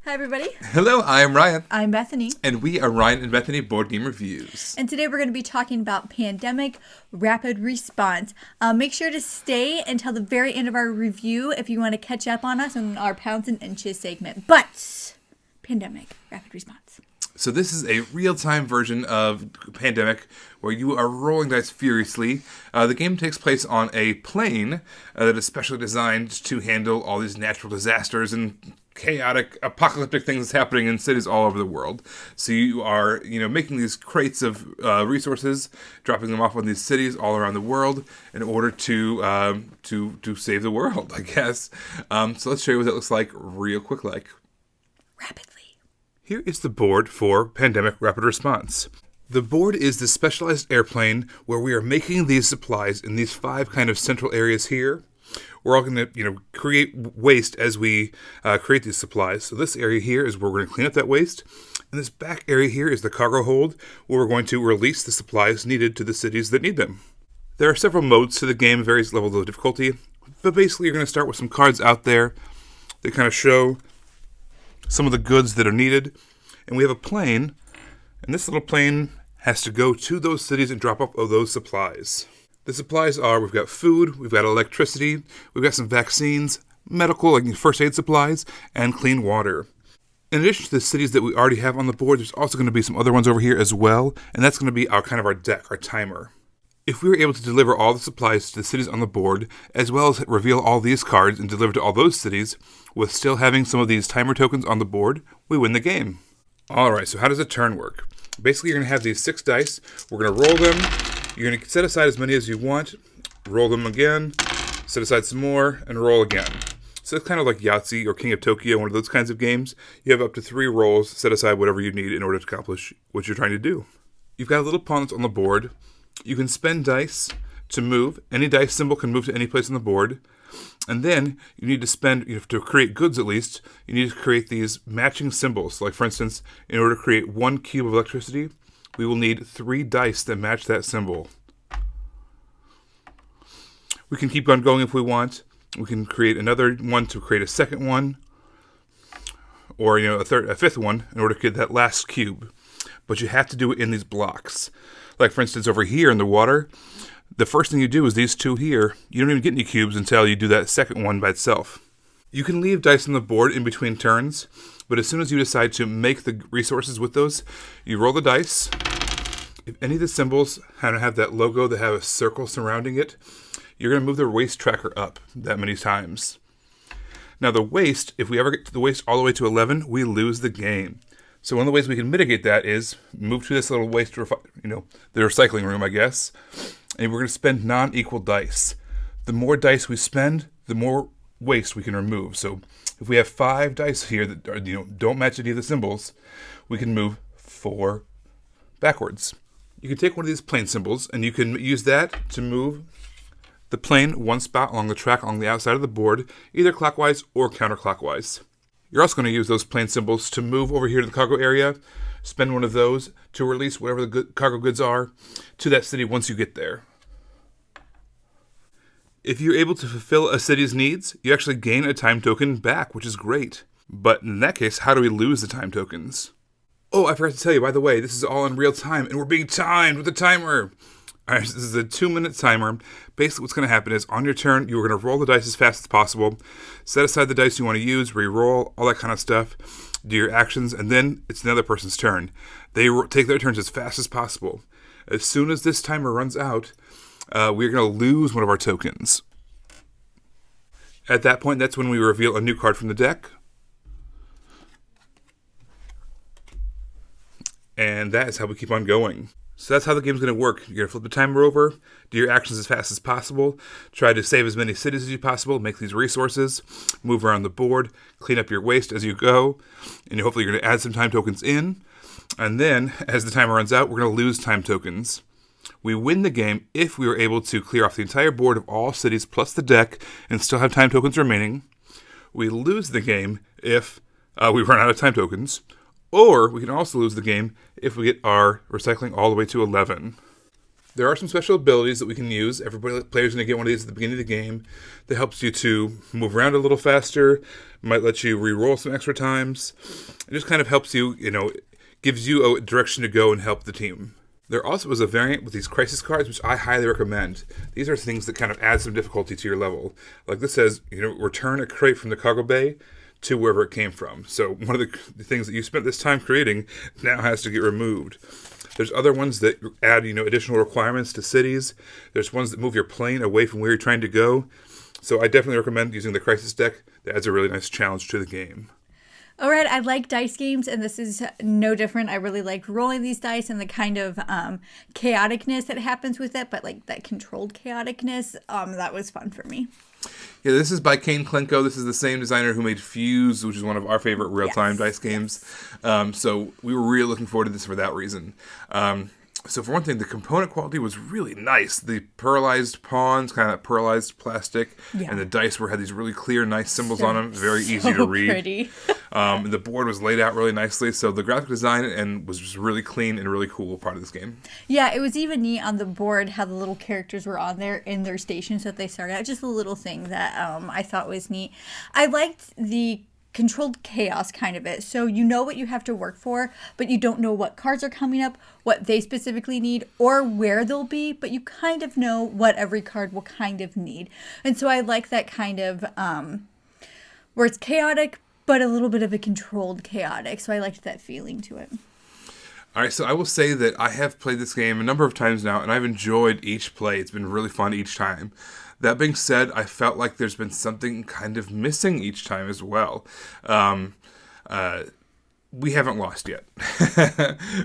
Hi, everybody. Hello, I am Ryan. I'm Bethany. And we are Ryan and Bethany Board Game Reviews. And today we're going to be talking about Pandemic Rapid Response. Make sure to stay until the very end of our review if you want to catch up on us in our Pounds and Inches segment. But, Pandemic Rapid Response. So this is a real-time version of Pandemic where you are rolling dice furiously. The game takes place on a plane that is specially designed to handle all these natural disasters and chaotic, apocalyptic things happening in cities all over the world. So you are, making these crates of resources, dropping them off on these cities all around the world in order to save the world, I guess. So let's show you what that looks like real quick, Rapidly. Here is the board for Pandemic Rapid Response. The board is the specialized airplane where we are making these supplies in these 5 kind of central areas here. We're all going to, create waste as we create these supplies. So this area here is where we're going to clean up that waste. And this back area here is the cargo hold where we're going to release the supplies needed to the cities that need them. There are several modes to the game, various levels of difficulty. But basically you're going to start with some cards out there that kind of show some of the goods that are needed. And we have a plane. And this little plane has to go to those cities and drop off those supplies. The supplies are, we've got food, we've got electricity, we've got some vaccines, medical, like first aid supplies, and clean water. In addition to the cities that we already have on the board, there's also going to be some other ones over here as well, and that's going to be our deck, our timer. If we were able to deliver all the supplies to the cities on the board, as well as reveal all these cards and deliver to all those cities, with still having some of these timer tokens on the board, we win the game. Alright, so how does a turn work? Basically, you're going to have these 6 dice, we're going to roll them. You're going to set aside as many as you want, roll them again, set aside some more, and roll again. So it's kind of like Yahtzee or King of Tokyo, one of those kinds of games. You have up to 3 rolls, set aside whatever you need in order to accomplish what you're trying to do. You've got a little pawn that's on the board. You can spend dice to move. Any dice symbol can move to any place on the board. And then you need to spend, to create goods at least, you need to create these matching symbols. Like for instance, in order to create 1 cube of electricity, we will need 3 dice that match that symbol. We can keep on going if we want. We can create another one to create a second one, or a 5th one in order to get that last cube. But you have to do it in these blocks. Like for instance, over here in the water, the first thing you do is these 2 here. You don't even get any cubes until you do that second one by itself. You can leave dice on the board in between turns, but as soon as you decide to make the resources with those, you roll the dice. If any of the symbols have that logo that have a circle surrounding it, you're going to move the waste tracker up that many times. Now the waste, if we ever get to the waste all the way to 11, we lose the game. So one of the ways we can mitigate that is move to this little waste, the recycling room, I guess, and we're going to spend non-equal dice. The more dice we spend, the more waste we can remove. So if we have 5 dice here that are, don't match any of the symbols, we can move 4 backwards. You can take one of these plane symbols and you can use that to move the plane 1 spot along the track along the outside of the board, either clockwise or counterclockwise. You're also going to use those plane symbols to move over here to the cargo area, spend one of those to release whatever the cargo goods are to that city once you get there. If you're able to fulfill a city's needs, you actually gain a time token back, which is great. But in that case, how do we lose the time tokens? Oh, I forgot to tell you, by the way, this is all in real time, and we're being timed with a timer. All right, so this is a 2-minute timer. Basically, what's going to happen is, on your turn, you're going to roll the dice as fast as possible, set aside the dice you want to use, re-roll, all that kind of stuff, do your actions, and then it's another person's turn. They take their turns as fast as possible. As soon as this timer runs out, we're going to lose one of our tokens. At that point, that's when we reveal a new card from the deck. And that is how we keep on going. So that's how the game's going to work. You're going to flip the timer over, do your actions as fast as possible, try to save as many cities as you possible, make these resources, move around the board, clean up your waste as you go, and hopefully you're going to add some time tokens in. And then, as the timer runs out, we're going to lose time tokens. We win the game if we are able to clear off the entire board of all cities plus the deck and still have time tokens remaining. We lose the game if we run out of time tokens. Or we can also lose the game if we get our recycling all the way to 11. There are some special abilities that we can use. Player's going to get one of these at the beginning of the game that helps you to move around a little faster, might let you re-roll some extra times. It just kind of helps you, gives you a direction to go and help the team. There also is a variant with these crisis cards, which I highly recommend. These are things that kind of add some difficulty to your level. Like this says, return a crate from the cargo bay to wherever it came from. So one of the things that you spent this time creating now has to get removed. There's other ones that add, additional requirements to cities. There's ones that move your plane away from where you're trying to go. So I definitely recommend using the crisis deck. That adds a really nice challenge to the game. All right, I like dice games, and this is no different. I really like rolling these dice and the kind of chaoticness that happens with it, but like that controlled chaoticness, that was fun for me. Yeah, this is by Kane Klenko. This is the same designer who made Fuse, which is one of our favorite real-time dice games. So we were really looking forward to this for that reason. So for one thing, the component quality was really nice. The pearlized pawns, kind of pearlized plastic, and the dice had these really clear, nice symbols on them. Very easy to read. Pretty. The board was laid out really nicely, so the graphic design was just really clean and really cool part of this game. Yeah, it was even neat on the board how the little characters were on there in their stations that they started out. Just a little thing that I thought was neat. I liked the controlled chaos kind of it. So you know what you have to work for, but you don't know what cards are coming up, what they specifically need, or where they'll be, but you kind of know what every card will kind of need. And so I like that kind of where it's chaotic, but a little bit of a controlled chaotic. So I liked that feeling to it. All right, so I will say that I have played this game a number of times now, and I've enjoyed each play. It's been really fun each time. That being said, I felt like there's been something kind of missing each time as well. We haven't lost yet.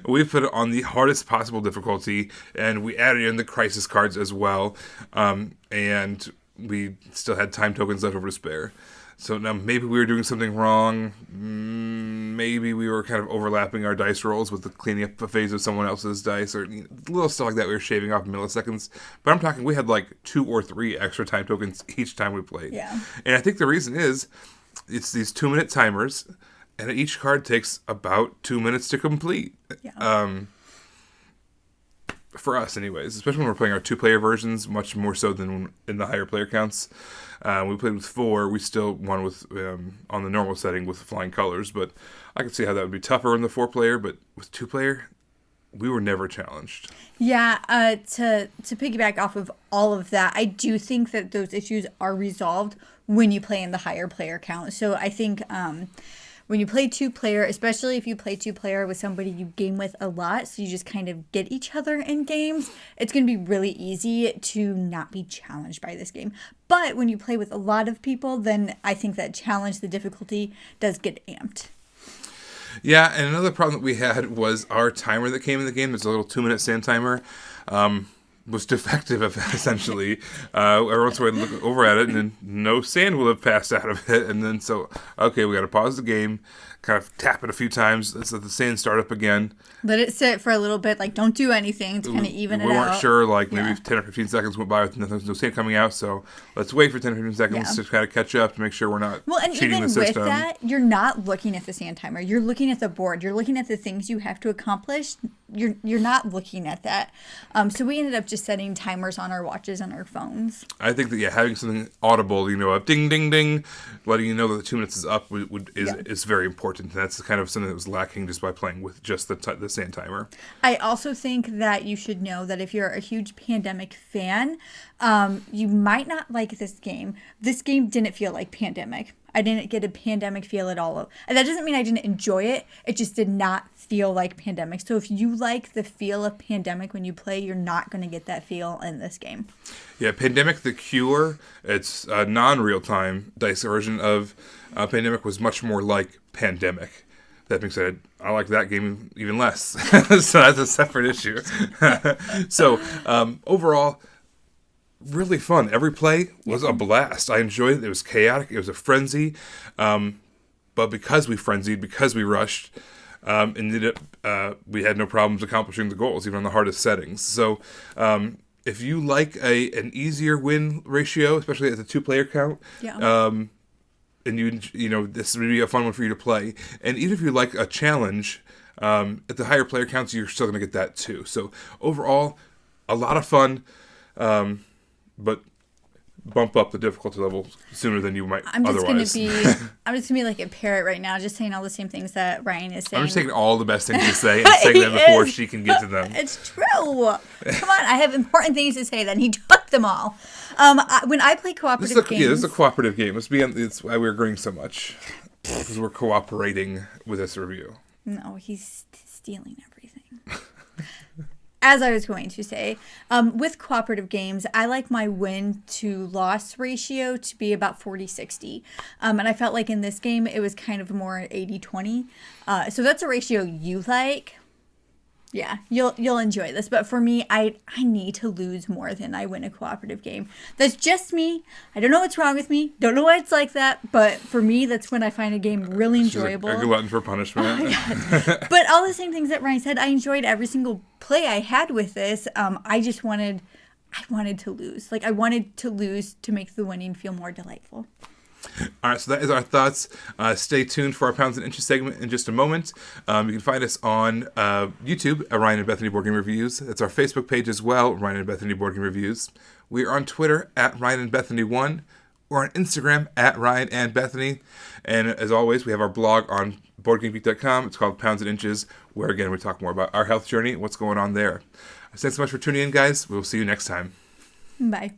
We put it on the hardest possible difficulty, and we added in the crisis cards as well, and we still had time tokens left over to spare. So now maybe we were doing something wrong. Maybe we were kind of overlapping our dice rolls with the cleaning up a phase of someone else's dice, or little stuff like that. We were shaving off milliseconds. But I'm talking, we had like 2 or 3 extra time tokens each time we played. Yeah. And I think the reason is it's these 2-minute timers, and each card takes about 2 minutes to complete. Yeah. For us, anyways, especially when we're playing our 2-player versions, much more so than in the higher player counts. We played with 4. We still won with on the normal setting with flying colors, but I could see how that would be tougher in the 4-player. But with 2-player, we were never challenged. Yeah, to piggyback off of all of that, I do think that those issues are resolved when you play in the higher player count. So I think when you play 2-player, especially if you play 2-player with somebody you game with a lot, so you just kind of get each other in games, it's going to be really easy to not be challenged by this game. But when you play with a lot of people, then I think that challenge, the difficulty, does get amped. Yeah, and another problem that we had was our timer that came in the game. It's a little 2-minute sand timer. Was defective, essentially. Every once in a while, I'd look over at it, and then no sand will have passed out of it. And then okay, we got to pause the game, kind of tap it a few times, let's let the sand start up again. Let it sit for a little bit, like don't do anything to kind of even it out. We weren't sure, maybe 10 or 15 seconds went by with no sand coming out, so let's wait for 10 or 15 seconds to kind of catch up to make sure we're not cheating the system. With that, you're not looking at the sand timer. You're looking at the board. You're looking at the things you have to accomplish. You're not looking at that. So we ended up just setting timers on our watches and our phones. I think that having something audible, a ding ding ding, letting you know that the 2 minutes is up is very important. And that's kind of something that was lacking just by playing with just the sand timer. I also think that you should know that if you're a huge Pandemic fan, you might not like this game. This game didn't feel like Pandemic. I didn't get a Pandemic feel at all. And that doesn't mean I didn't enjoy it. It just did not feel like Pandemic. So if you like the feel of Pandemic when you play, you're not going to get that feel in this game. Yeah, Pandemic The Cure, it's a non-real-time dice version of Pandemic, was much more like Pandemic. That being said, I like that game even less. So that's a separate issue. So overall, really fun. Every play was a blast. I enjoyed it. It was chaotic. It was a frenzy. But because we frenzied, because we rushed, we had no problems accomplishing the goals, even on the hardest settings. So if you like an easier win ratio, especially at the 2-player count, and this would be a fun one for you to play. And even if you like a challenge, at the higher player counts, you're still going to get that too. So overall, a lot of fun, but bump up the difficulty level sooner than you might otherwise. I'm just gonna be like a parrot right now, just saying all the same things that Ryan is saying. I'm just taking all the best things to say and saying them before she can get to them. It's true. Come on, I have important things to say. Then he took them all. When I play cooperative games, this is a cooperative game. It's why we're agreeing so much, because we're cooperating with this review. No, he's stealing everything. As I was going to say, with cooperative games, I like my win-to-loss ratio to be about 40-60. And I felt like in this game, it was kind of more 80-20. So that's a ratio you like. Yeah, you'll enjoy this. But for me, I need to lose more than I win a cooperative game. That's just me. I don't know what's wrong with me. Don't know why it's like that. But for me, that's when I find a game really enjoyable. She's a glutton for punishment. Oh, but all the same things that Ryan said, I enjoyed every single play I had with this. I wanted to lose. Like, I wanted to lose to make the winning feel more delightful. All right, so that is our thoughts. Stay tuned for our Pounds and Inches segment in just a moment. You can find us on YouTube at Ryan and Bethany Board Game Reviews. That's our Facebook page as well, Ryan and Bethany Board Game Reviews. We are on Twitter at Ryan and Bethany 1. We're on Instagram at Ryan and Bethany. And as always, we have our blog on BoardGameGeek.com. It's called Pounds and Inches, where again we talk more about our health journey and what's going on there. Thanks so much for tuning in, guys. We'll see you next time. Bye.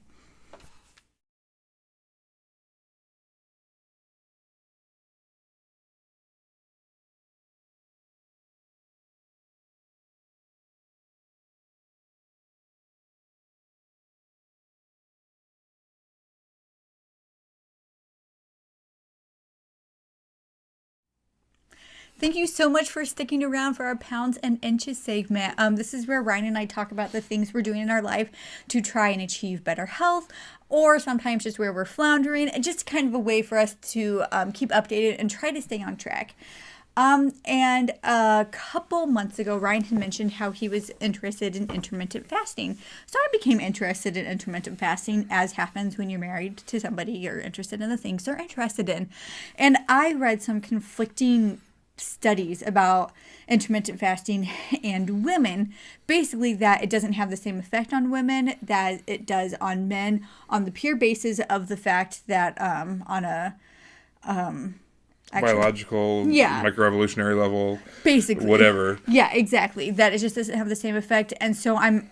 Thank you so much for sticking around for our Pounds and Inches segment. This is where Ryan and I talk about the things we're doing in our life to try and achieve better health, or sometimes just where we're floundering, and just kind of a way for us to keep updated and try to stay on track. And a couple months ago, Ryan had mentioned how he was interested in intermittent fasting. So I became interested in intermittent fasting, as happens when you're married to somebody you're interested in the things they're interested in. And I read some conflicting studies about intermittent fasting and women, basically that it doesn't have the same effect on women that it does on men, on the pure basis of the fact that on a biological, microevolutionary level, basically, whatever. Yeah, exactly. That it just doesn't have the same effect, and so I'm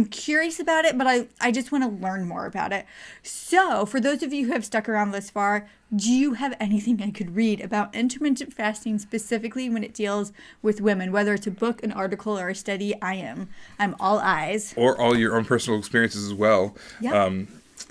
curious about it, but I just want to learn more about it. So, for those of you who have stuck around this far, do you have anything I could read about intermittent fasting, specifically when it deals with women? Whether it's a book, an article, or a study, I'm all eyes. Or all your own personal experiences as well. Yeah.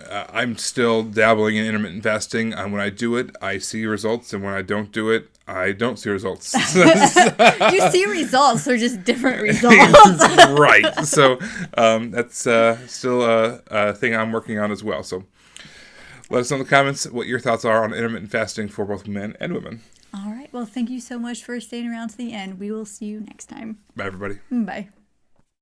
I'm still dabbling in intermittent fasting. When I do it, I see results, and when I don't do it, I don't see results. You see results, they're just different results. Right. So that's still a thing I'm working on as well. So let us know in the comments what your thoughts are on intermittent fasting for both men and women. All right. Well, thank you so much for staying around to the end. We will see you next time. Bye, everybody. Bye.